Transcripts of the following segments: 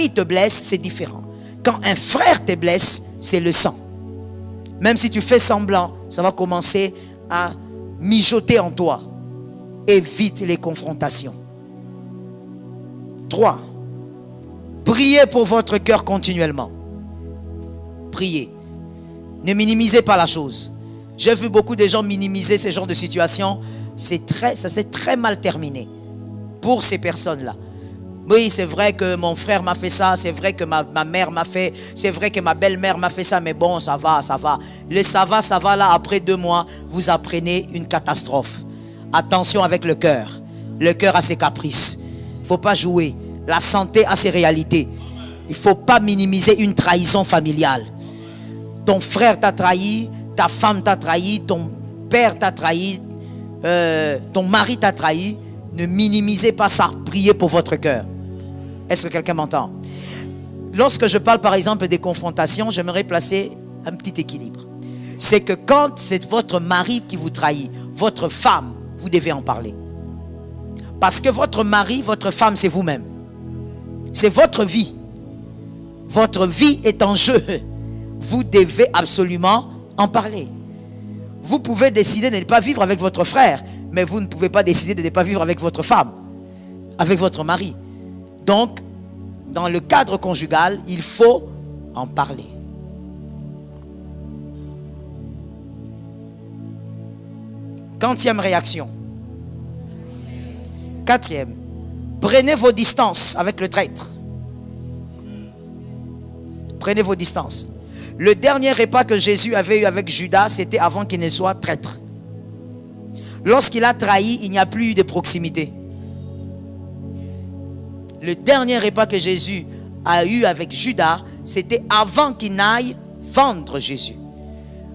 ami te blesse, c'est différent. Quand un frère te blesse, c'est le sang. Même si tu fais semblant, ça va commencer à mijoter en toi. Évite les confrontations. 3. Priez pour votre cœur continuellement. Priez. Ne minimisez pas la chose. J'ai vu beaucoup de gens minimiser ce genre de situation. Ça s'est très mal terminé pour ces personnes-là. Oui, c'est vrai que mon frère m'a fait ça, c'est vrai que ma mère m'a fait, c'est vrai que ma belle-mère m'a fait ça, mais bon, ça va. Le ça va là, après 2 mois, vous apprenez une catastrophe. Attention avec le cœur. Le cœur a ses caprices. Il ne faut pas jouer. La santé a ses réalités. Il ne faut pas minimiser une trahison familiale. Ton frère t'a trahi, ta femme t'a trahi, ton père t'a trahi, ton mari t'a trahi. Ne minimisez pas ça. Priez pour votre cœur. Est-ce que quelqu'un m'entend? Lorsque je parle par exemple des confrontations, j'aimerais placer un petit équilibre. C'est que quand c'est votre mari qui vous trahit, votre femme, vous devez en parler. Parce que votre mari, votre femme, c'est vous-même. C'est votre vie. Votre vie est en jeu. Vous devez absolument en parler. Vous pouvez décider de ne pas vivre avec votre frère, mais vous ne pouvez pas décider de ne pas vivre avec votre femme, avec votre mari. Donc, dans le cadre conjugal, il faut en parler. Quantième réaction. 4e, prenez vos distances avec le traître. Prenez vos distances. Le dernier repas que Jésus avait eu avec Judas, c'était avant qu'il ne soit traître. Lorsqu'il a trahi, il n'y a plus eu de proximité. Le dernier repas que Jésus a eu avec Judas, c'était avant qu'il n'aille vendre Jésus.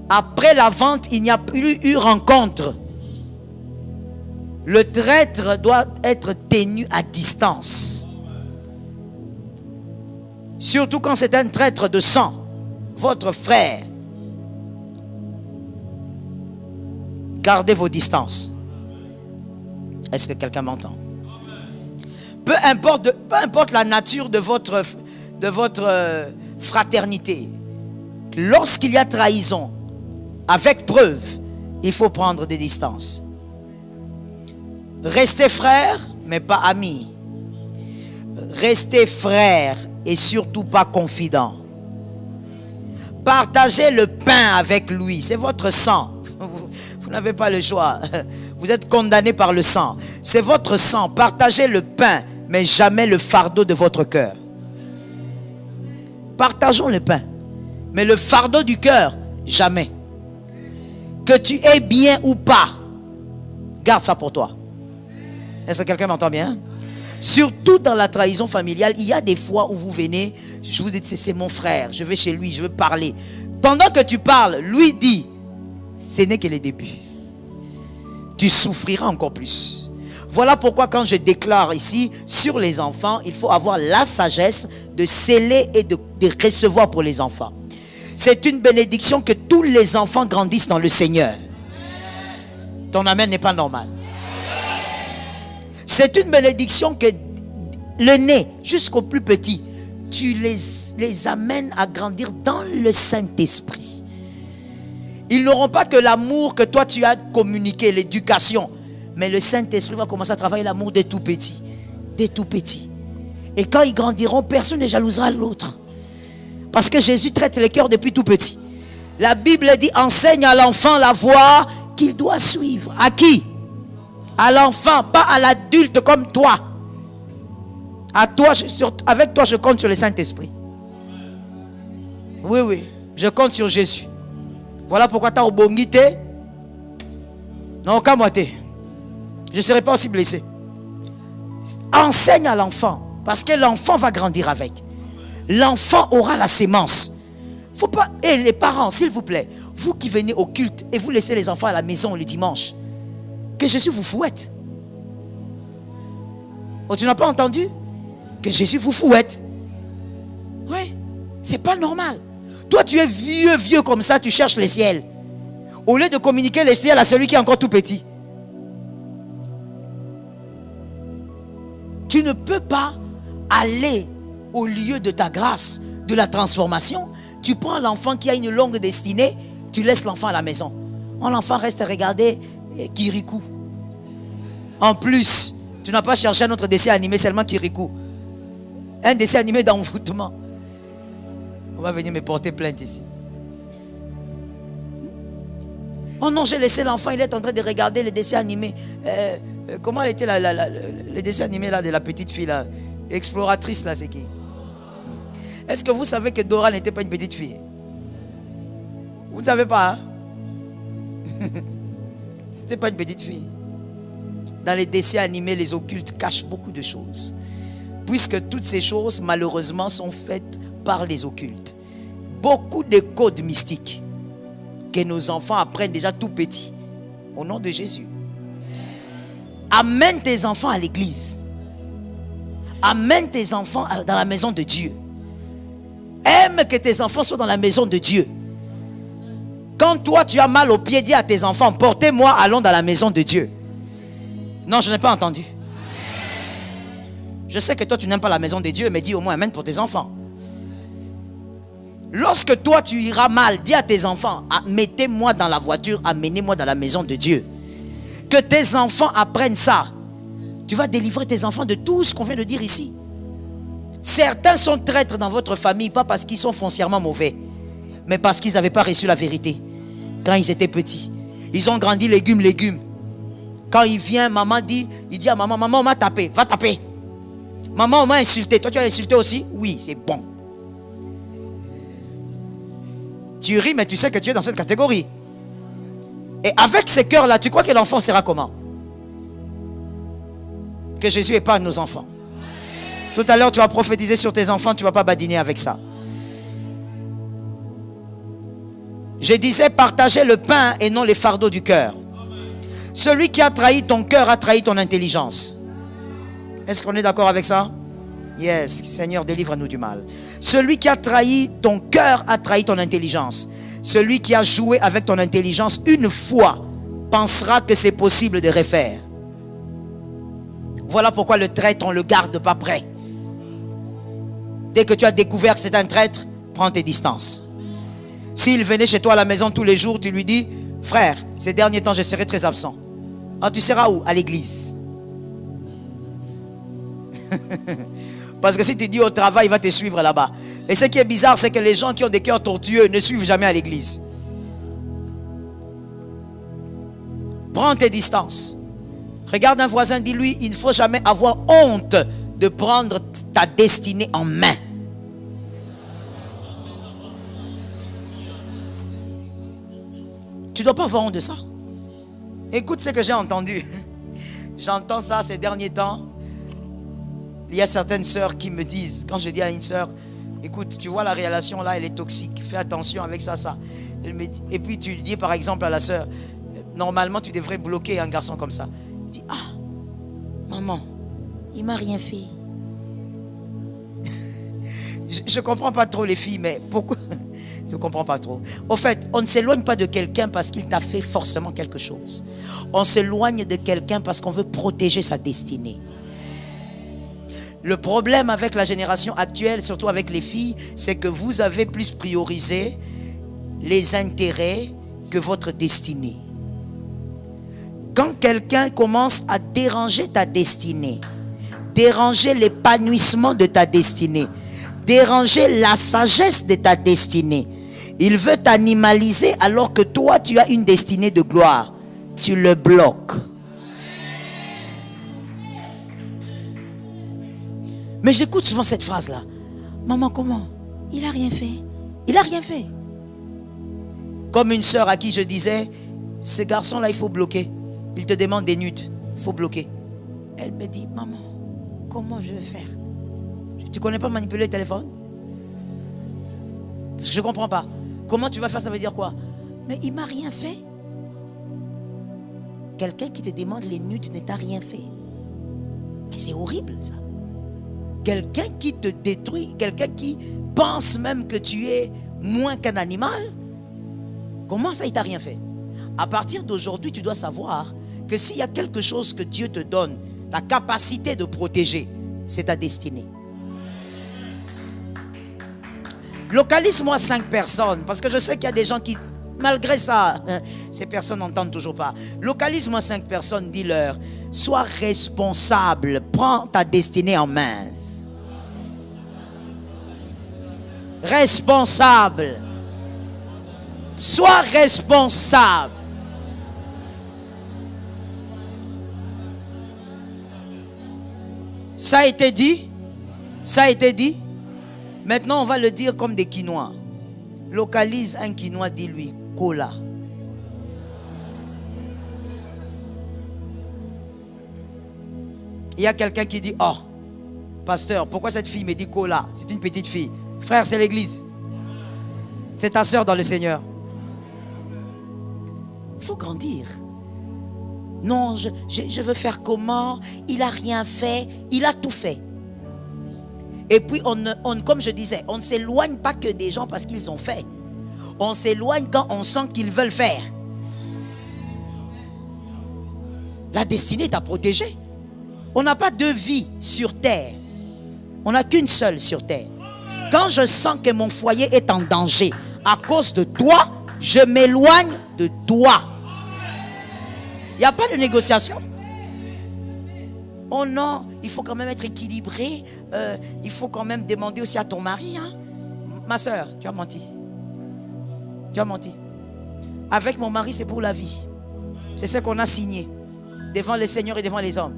Après la vente, il n'y a plus eu rencontre. Le traître doit être tenu à distance. Surtout quand c'est un traître de sang, votre frère. Gardez vos distances. Est-ce que quelqu'un m'entend? Peu importe la nature de votre fraternité. Lorsqu'il y a trahison, avec preuve, il faut prendre des distances. Restez frères, mais pas amis. Restez frères et surtout pas confidents. Partagez le pain avec lui. C'est votre sang. Vous n'avez pas le choix. Vous êtes condamné par le sang. C'est votre sang. Partagez le pain, mais jamais le fardeau de votre cœur. Partageons le pain, mais le fardeau du cœur, jamais. Que tu aies bien ou pas, garde ça pour toi. Est-ce que quelqu'un m'entend bien? Surtout dans la trahison familiale, il y a des fois où vous venez, je vous dis, c'est mon frère, je vais chez lui, je veux parler. Pendant que tu parles, lui dit, ce n'est que le début. Tu souffriras encore plus. Voilà pourquoi quand je déclare ici, sur les enfants, il faut avoir la sagesse de sceller et de recevoir pour les enfants. C'est une bénédiction que tous les enfants grandissent dans le Seigneur. Ton amen n'est pas normal. C'est une bénédiction que le nez, jusqu'au plus petit, tu les amènes à grandir dans le Saint-Esprit. Ils n'auront pas que l'amour que toi tu as communiqué, l'éducation, mais le Saint-Esprit va commencer à travailler l'amour des tout petits. Des tout petits. Et quand ils grandiront, personne ne jalousera l'autre. Parce que Jésus traite les cœurs depuis tout petit. La Bible dit, enseigne à l'enfant la voie qu'il doit suivre. À qui? À l'enfant, pas à l'adulte comme toi. À toi, avec toi, je compte sur le Saint-Esprit. Oui, je compte sur Jésus. Voilà pourquoi tu as obongité. Non, qu'à moi, je ne serai pas aussi blessé. Enseigne à l'enfant, parce que l'enfant va grandir avec. L'enfant aura la sémence. Faut pas. Et les parents, s'il vous plaît, vous qui venez au culte et vous laissez les enfants à la maison le dimanche, que Jésus vous fouette. Oh, tu n'as pas entendu? Que Jésus vous fouette. Oui, c'est pas normal. Toi, tu es vieux comme ça, tu cherches les ciels. Au lieu de communiquer les ciels à celui qui est encore tout petit. Tu ne peux pas aller au lieu de ta grâce, de la transformation, tu prends l'enfant qui a une longue destinée, tu laisses l'enfant à la maison. L'enfant reste à regarder Kirikou. En plus, tu n'as pas cherché un autre dessin animé, seulement Kirikou. Un dessin animé d'envoûtement. On va venir me porter plainte ici. Oh non, j'ai laissé l'enfant, il est en train de regarder les dessins animés. Comment elle était le dessin animé là, de la petite fille là, exploratrice là, c'est qui? Est-ce que vous savez que Dora n'était pas une petite fille? Vous ne savez pas, hein? C'était pas une petite fille. Dans les dessins animés, les occultes cachent beaucoup de choses. Puisque toutes ces choses, malheureusement, sont faites par les occultes. Beaucoup de codes mystiques que nos enfants apprennent déjà tout petits. Au nom de Jésus. Amène tes enfants à l'église. Amène tes enfants dans la maison de Dieu. Aime que tes enfants soient dans la maison de Dieu. Quand toi tu as mal aux pieds, dis à tes enfants, portez-moi, allons dans la maison de Dieu. Non, je n'ai pas entendu. Je sais que toi tu n'aimes pas la maison de Dieu, mais dis au moins amène pour tes enfants. Lorsque toi tu iras mal, dis à tes enfants, mettez-moi dans la voiture, amenez-moi dans la maison de Dieu. Que tes enfants apprennent ça. Tu vas délivrer tes enfants de tout ce qu'on vient de dire ici. Certains sont traîtres dans votre famille, pas parce qu'ils sont foncièrement mauvais, mais parce qu'ils n'avaient pas reçu la vérité. Quand ils étaient petits, ils ont grandi légumes. Quand il vient, maman dit, il dit à maman, maman on m'a tapé, va taper. Maman on m'a insulté, toi tu as insulté aussi? Oui, c'est bon. Tu ris, mais tu sais que tu es dans cette catégorie. Et avec ces cœurs-là, tu crois que l'enfant sera comment? Que Jésus épargne nos enfants. Tout à l'heure, tu vas prophétiser sur tes enfants, tu ne vas pas badiner avec ça. Je disais, partagez le pain et non les fardeaux du cœur. Celui qui a trahi ton cœur a trahi ton intelligence. Est-ce qu'on est d'accord avec ça? Yes, Seigneur, délivre-nous du mal. Celui qui a trahi ton cœur a trahi ton intelligence. Celui qui a joué avec ton intelligence une fois pensera que c'est possible de refaire. Voilà pourquoi le traître, on ne le garde pas prêt. Dès que tu as découvert que c'est un traître, prends tes distances. S'il venait chez toi à la maison tous les jours, tu lui dis, frère, ces derniers temps, je serai très absent. Ah, tu seras où? À l'église. Parce que si tu dis au travail, il va te suivre là-bas. Et ce qui est bizarre, c'est que les gens qui ont des cœurs tortueux ne suivent jamais à l'église. Prends tes distances. Regarde un voisin, dis-lui, il ne faut jamais avoir honte de prendre ta destinée en main. Tu ne dois pas avoir honte de ça. Écoute ce que j'ai entendu. J'entends ça ces derniers temps. Il y a certaines sœurs qui me disent, quand je dis à une sœur, écoute, tu vois la relation là, elle est toxique, fais attention avec ça. Elle me dit, et puis tu dis par exemple à la sœur, normalement tu devrais bloquer un garçon comme ça. Elle dit, ah, maman, il m'a rien fait. Je ne comprends pas trop les filles, mais pourquoi? Je ne comprends pas trop. Au fait, on ne s'éloigne pas de quelqu'un parce qu'il t'a fait forcément quelque chose. On s'éloigne de quelqu'un parce qu'on veut protéger sa destinée. Le problème avec la génération actuelle, surtout avec les filles, c'est que vous avez plus priorisé les intérêts que votre destinée. Quand quelqu'un commence à déranger ta destinée, déranger l'épanouissement de ta destinée, déranger la sagesse de ta destinée, il veut t'animaliser alors que toi tu as une destinée de gloire. Tu le bloques. Mais j'écoute souvent cette phrase-là. Maman, comment? Il n'a rien fait. Il n'a rien fait. Comme une sœur à qui je disais, ce garçon-là, il faut bloquer. Il te demande des nudes. Il faut bloquer. Elle me dit, maman, comment je vais faire? Tu ne connais pas manipuler le téléphone? Parce que je ne comprends pas. Comment tu vas faire? Ça veut dire quoi? Mais il ne m'a rien fait. Quelqu'un qui te demande les nudes ne t'a rien fait. Mais c'est horrible ça. Quelqu'un qui te détruit, quelqu'un qui pense même que tu es moins qu'un animal, comment ça il t'a rien fait? À partir d'aujourd'hui, tu dois savoir que s'il y a quelque chose que Dieu te donne, la capacité de protéger, c'est ta destinée. Localise-moi 5 personnes, parce que je sais qu'il y a des gens qui, malgré ça, ces personnes n'entendent toujours pas. Localise-moi 5 personnes, dis-leur, sois responsable, prends ta destinée en main. Responsable. Sois responsable. Ça a été dit? Ça a été dit? Maintenant, on va le dire comme des Quinois. Localise un Quinois, dis-lui, cola. Il y a quelqu'un qui dit, oh, pasteur, pourquoi cette fille me dit cola? C'est une petite fille. Frère, c'est l'église. C'est ta soeur dans le Seigneur. Il faut grandir. Non, je veux faire comment? Il n'a rien fait. Il a tout fait. Et puis, comme je disais, on ne s'éloigne pas que des gens parce qu'ils ont fait. On s'éloigne quand on sent qu'ils veulent faire. La destinée est à protéger. On n'a pas deux vies sur terre. On n'a qu'une seule sur terre. Quand je sens que mon foyer est en danger à cause de toi, je m'éloigne de toi. Il n'y a pas de négociation. Oh non, il faut quand même être équilibré. Il faut quand même demander aussi à ton mari. Hein? Ma soeur, tu as menti. Tu as menti. Avec mon mari, c'est pour la vie. C'est ce qu'on a signé devant le Seigneur et devant les hommes.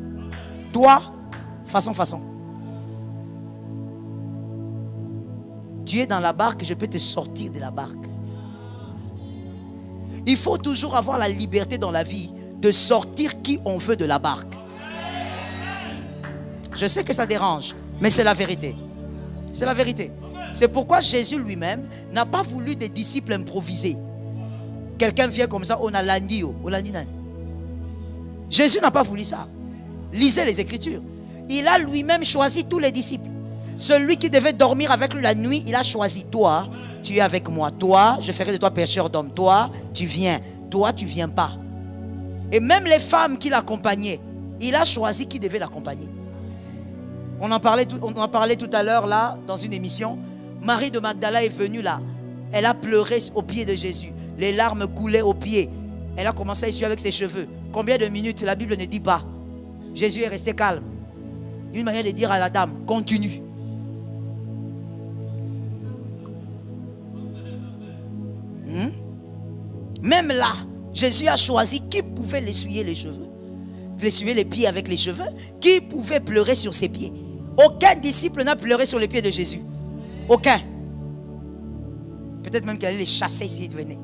Toi, façon. Tu es dans la barque, je peux te sortir de la barque. Il faut toujours avoir la liberté dans la vie de sortir qui on veut de la barque. Je sais que ça dérange, mais c'est la vérité. C'est la vérité. C'est pourquoi Jésus lui-même n'a pas voulu des disciples improvisés. Quelqu'un vient comme ça, on a lundi. Jésus n'a pas voulu ça. Lisez les Écritures. Il a lui-même choisi tous les disciples. Celui qui devait dormir avec lui la nuit, il a choisi. Toi, tu es avec moi. Toi, je ferai de toi pêcheur d'hommes. Toi, tu viens. Toi, tu ne viens pas. Et même les femmes qui l'accompagnaient, il a choisi qui devait l'accompagner. On en parlait tout à l'heure là, dans une émission. Marie de Magdala est venue là. Elle a pleuré aux pieds de Jésus. Les larmes coulaient aux pieds. Elle a commencé à essuyer avec ses cheveux. Combien de minutes? La Bible ne dit pas. Jésus est resté calme. Une manière de dire à la dame, continue. Même là, Jésus a choisi qui pouvait l'essuyer les cheveux, l'essuyer les pieds avec les cheveux, qui pouvait pleurer sur ses pieds. Aucun disciple n'a pleuré sur les pieds de Jésus. Aucun. Peut-être même qu'elle allait les chasser s'ils venaient.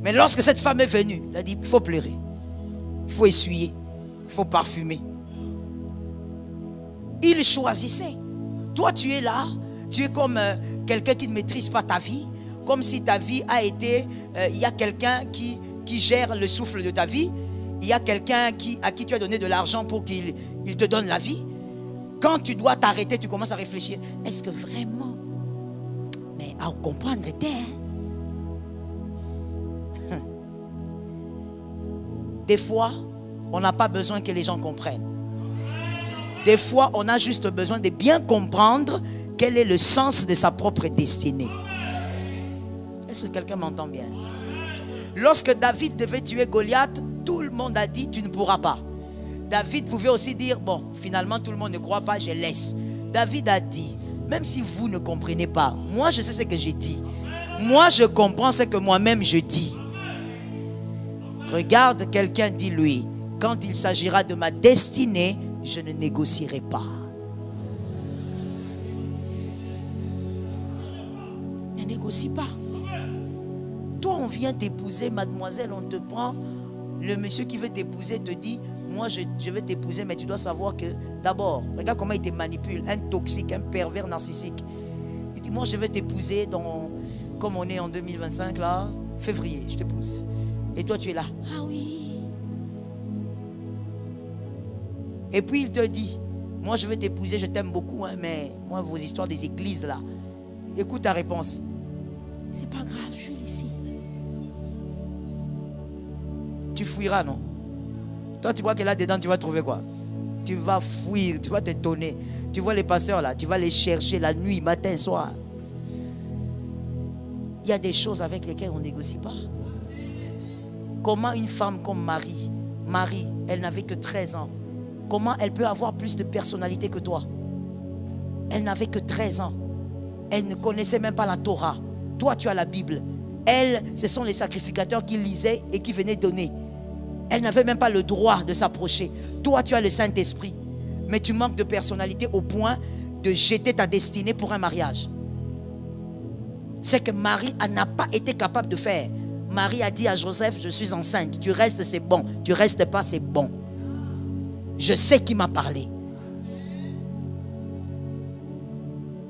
Mais lorsque cette femme est venue, elle a dit, il faut pleurer, il faut essuyer, il faut parfumer. Il choisissait. Toi, tu es là, tu es comme quelqu'un qui ne maîtrise pas ta vie. Comme si ta vie a été, il y a quelqu'un qui gère le souffle de ta vie. Il y a quelqu'un à qui tu as donné de l'argent pour qu'il te donne la vie. Quand tu dois t'arrêter, tu commences à réfléchir. Est-ce que vraiment? Mais à comprendre, des fois, on n'a pas besoin que les gens comprennent. Des fois, on a juste besoin de bien comprendre quel est le sens de sa propre destinée. Est-ce que quelqu'un m'entend bien? Lorsque David devait tuer Goliath, tout le monde a dit, tu ne pourras pas. David pouvait aussi dire, bon, finalement tout le monde ne croit pas, je laisse. David a dit, même si vous ne comprenez pas, moi je sais ce que j'ai dit. Moi je comprends ce que moi-même je dis. Regarde quelqu'un, dis-lui, quand il s'agira de ma destinée, je ne négocierai pas. Ne négocie pas. Toi, on vient t'épouser, mademoiselle, on te prend. Le monsieur qui veut t'épouser te dit, moi je vais t'épouser, mais tu dois savoir que d'abord, regarde comment il te manipule, un toxique, un pervers narcissique. Il dit, moi je vais t'épouser comme on est en 2025 là, février, je t'épouse. Et toi tu es là, ah oui. Et puis il te dit, moi je vais t'épouser, je t'aime beaucoup, hein, mais moi vos histoires des églises là, écoute ta réponse. C'est pas grave, je suis ici. Tu fuiras, non? Toi, tu vois que là-dedans, tu vas trouver quoi? Tu vas fuir, tu vas t'étonner. Tu vois les pasteurs là, tu vas les chercher la nuit, matin, soir. Il y a des choses avec lesquelles on ne négocie pas. Comment une femme comme Marie, elle n'avait que 13 ans. Comment elle peut avoir plus de personnalité que toi? Elle n'avait que 13 ans. Elle ne connaissait même pas la Torah. Toi, tu as la Bible. Elle, ce sont les sacrificateurs qui lisaient et qui venaient donner. Elle n'avait même pas le droit de s'approcher. Toi, tu as le Saint-Esprit. Mais tu manques de personnalité au point de jeter ta destinée pour un mariage. C'est que Marie n'a pas été capable de faire. Marie a dit à Joseph, je suis enceinte. Tu restes, c'est bon. Tu restes pas, c'est bon. Je sais qui m'a parlé.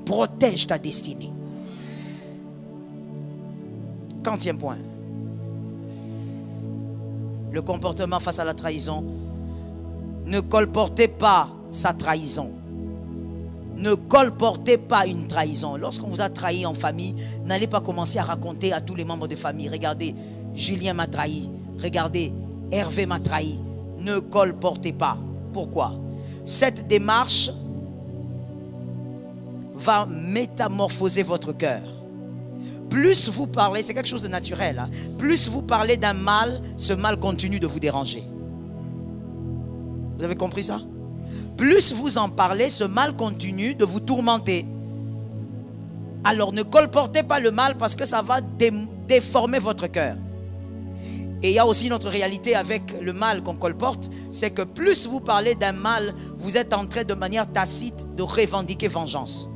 Protège ta destinée. 40e point. Le comportement face à la trahison. Ne colportez pas sa trahison. Ne colportez pas une trahison. Lorsqu'on vous a trahi en famille, n'allez pas commencer à raconter à tous les membres de famille. Regardez, Julien m'a trahi. Regardez, Hervé m'a trahi. Ne colportez pas. Pourquoi? Cette démarche va métamorphoser votre cœur. Plus vous parlez, c'est quelque chose de naturel, hein? Plus vous parlez d'un mal, ce mal continue de vous déranger. Vous avez compris ça? Plus vous en parlez, ce mal continue de vous tourmenter. Alors ne colportez pas le mal parce que ça va déformer votre cœur. Et il y a aussi notre réalité avec le mal qu'on colporte, c'est que plus vous parlez d'un mal, vous êtes en train de manière tacite de revendiquer vengeance.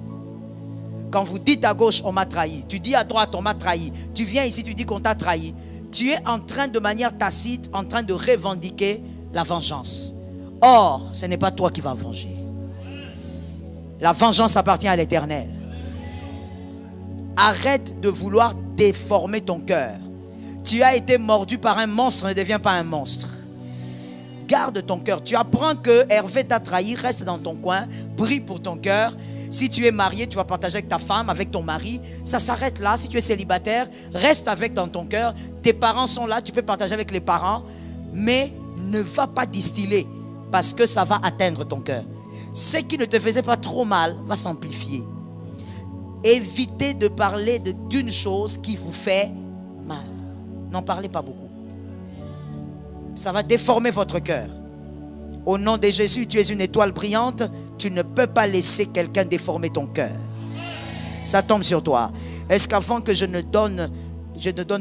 Quand vous dites à gauche, on m'a trahi. Tu dis à droite, on m'a trahi. Tu viens ici, tu dis qu'on t'a trahi. Tu es en train de manière tacite, en train de revendiquer la vengeance. Or, ce n'est pas toi qui vas venger. La vengeance appartient à l'Éternel. Arrête de vouloir déformer ton cœur. Tu as été mordu par un monstre, ne deviens pas un monstre. Garde ton cœur. Tu apprends que Hervé t'a trahi, reste dans ton coin, prie pour ton cœur. Si tu es marié, tu vas partager avec ta femme, avec ton mari. Ça s'arrête là. Si tu es célibataire, reste avec dans ton cœur. Tes parents sont là, tu peux partager avec les parents. Mais ne va pas distiller parce que ça va atteindre ton cœur. Ce qui ne te faisait pas trop mal va s'amplifier. Évitez de parler d'une chose qui vous fait mal. N'en parlez pas beaucoup. Ça va déformer votre cœur. Au nom de Jésus, tu es une étoile brillante. Tu ne peux pas laisser quelqu'un déformer ton cœur. Ça tombe sur toi. Est-ce qu'avant que je ne donne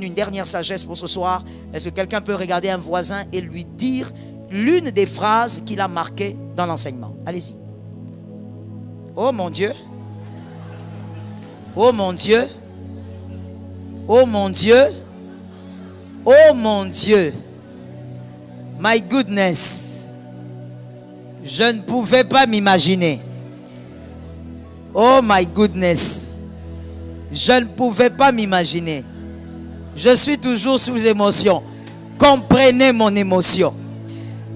une dernière sagesse pour ce soir, est-ce que quelqu'un peut regarder un voisin et lui dire l'une des phrases qu'il a marquées dans l'enseignement? Allez-y. Oh mon Dieu. Oh mon Dieu. Oh mon Dieu. Oh mon Dieu. My goodness. Je ne pouvais pas m'imaginer. Oh my goodness. Je ne pouvais pas m'imaginer. Je suis toujours sous émotion. Comprenez mon émotion.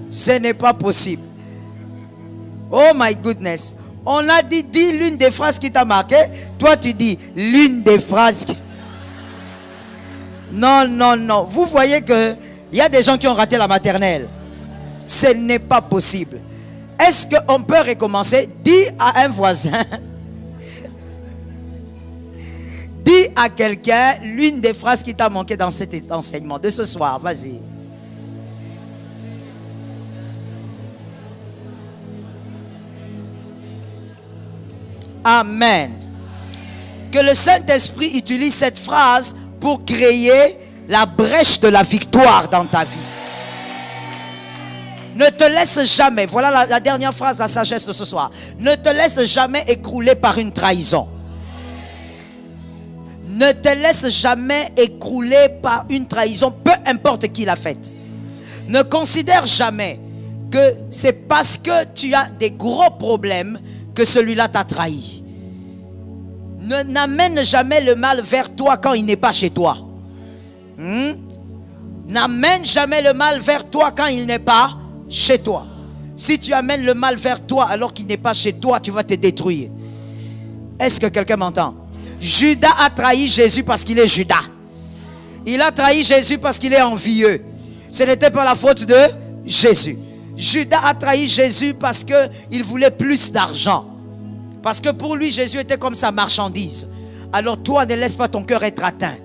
Ce n'est pas possible. Oh my goodness. On a dit l'une des phrases qui t'a marqué. Toi tu dis l'une des phrases qui... Non, non, non. Vous voyez que il y a des gens qui ont raté la maternelle. Ce n'est pas possible. Est-ce qu'on peut recommencer? Dis à un voisin. Dis à quelqu'un l'une des phrases qui t'a manqué dans cet enseignement de ce soir. Vas-y. Amen. Que le Saint-Esprit utilise cette phrase pour créer la brèche de la victoire dans ta vie. Ne te laisse jamais, voilà la dernière phrase de la sagesse de ce soir. Ne te laisse jamais écrouler par une trahison. Ne te laisse jamais écrouler par une trahison, peu importe qui l'a faite. Ne considère jamais que c'est parce que tu as des gros problèmes que celui-là t'a trahi. N'amène jamais le mal vers toi quand il n'est pas chez toi. N'amène jamais le mal vers toi quand il n'est pas chez toi. Si tu amènes le mal vers toi alors qu'il n'est pas chez toi, tu vas te détruire. Est-ce que quelqu'un m'entend? Judas a trahi Jésus parce qu'il est Judas. Il a trahi Jésus parce qu'il est envieux. Ce n'était pas la faute de Jésus. Judas a trahi Jésus parce qu'il voulait plus d'argent. Parce que pour lui, Jésus était comme sa marchandise. Alors toi, ne laisse pas ton cœur être atteint.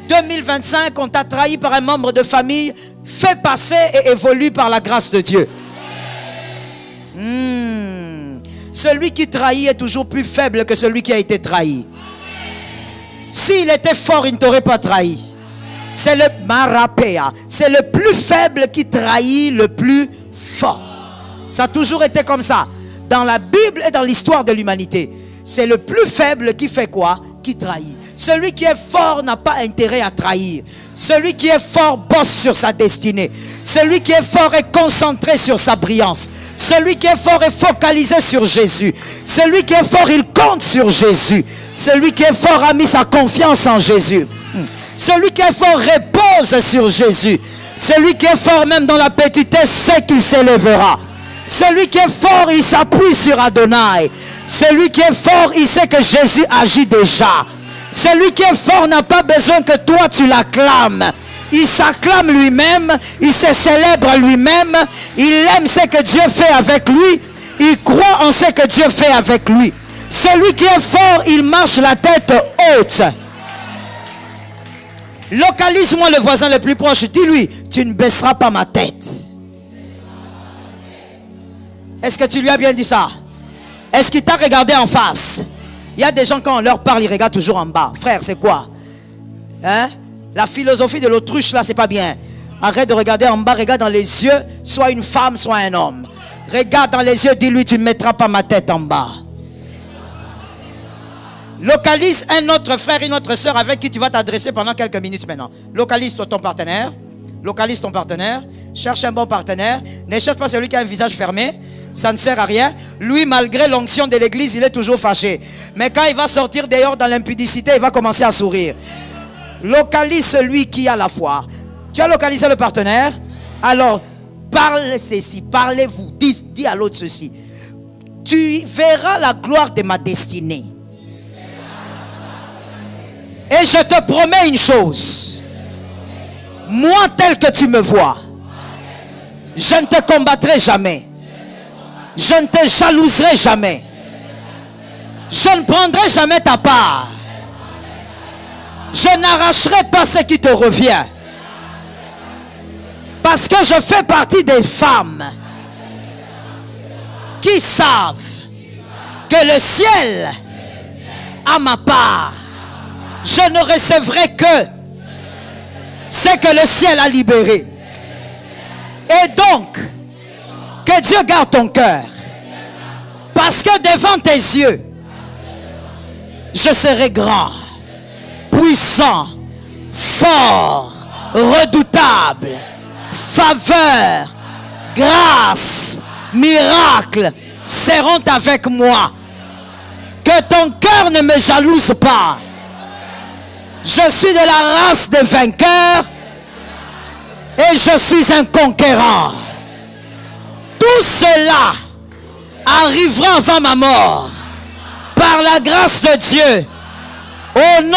2025, on t'a trahi par un membre de famille. Fais passer et évolue par la grâce de Dieu. Celui qui trahit est toujours plus faible que celui qui a été trahi. S'il était fort, il ne t'aurait pas trahi. C'est le marapéa. C'est le plus faible qui trahit le plus fort. Ça a toujours été comme ça. Dans la Bible et dans l'histoire de l'humanité. C'est le plus faible qui fait quoi? Qui trahit. Celui qui est fort n'a pas intérêt à trahir. Celui qui est fort bosse sur sa destinée. Celui qui est fort est concentré sur sa brillance. Celui qui est fort est focalisé sur Jésus. Celui qui est fort, il compte sur Jésus. Celui qui est fort a mis sa confiance en Jésus. Celui qui est fort repose sur Jésus. Celui qui est fort même dans la petitesse sait qu'il s'élèvera. Celui qui est fort, il s'appuie sur Adonai. Celui qui est fort, il sait que Jésus agit déjà. Celui qui est fort n'a pas besoin que toi tu l'acclames. Il s'acclame lui-même, il se célèbre lui-même, il aime ce que Dieu fait avec lui, il croit en ce que Dieu fait avec lui. Celui qui est fort, il marche la tête haute. Localise-moi le voisin le plus proche, dis-lui, tu ne baisseras pas ma tête. Est-ce que tu lui as bien dit ça? Est-ce qu'il t'a regardé en face? Il y a des gens, quand on leur parle, ils regardent toujours en bas. Frère, c'est quoi? Hein? La philosophie de l'autruche, là, c'est pas bien. Arrête de regarder en bas, regarde dans les yeux, soit une femme, soit un homme. Regarde dans les yeux, dis-lui, tu ne mettras pas ma tête en bas. Localise un autre frère, une autre soeur avec qui tu vas t'adresser pendant quelques minutes maintenant. Localise ton partenaire. Localise ton partenaire. Cherche un bon partenaire. Ne cherche pas celui qui a un visage fermé. Ça ne sert à rien. Lui, malgré l'onction de l'église, il est toujours fâché. Mais quand il va sortir dehors dans l'impudicité, il va commencer à sourire. Localise celui qui a la foi. Tu as localisé le partenaire. Alors, parle ceci. Parlez-vous. Dis à l'autre ceci. Tu verras la gloire de ma destinée. Et je te promets une chose. Moi, tel que tu me vois, je ne te combattrai jamais. Je ne te jalouserai jamais. Je ne prendrai jamais ta part. Je n'arracherai pas ce qui te revient. Parce que je fais partie des femmes qui savent que le ciel a ma part. Je ne recevrai que ce que le ciel a libéré. Et donc, que Dieu garde ton cœur. Parce que devant tes yeux, je serai grand, puissant, fort, redoutable, faveur, grâce, miracle seront avec moi. Que ton cœur ne me jalouse pas. Je suis de la race des vainqueurs et je suis un conquérant. Tout cela arrivera avant ma mort par la grâce de Dieu. Au nom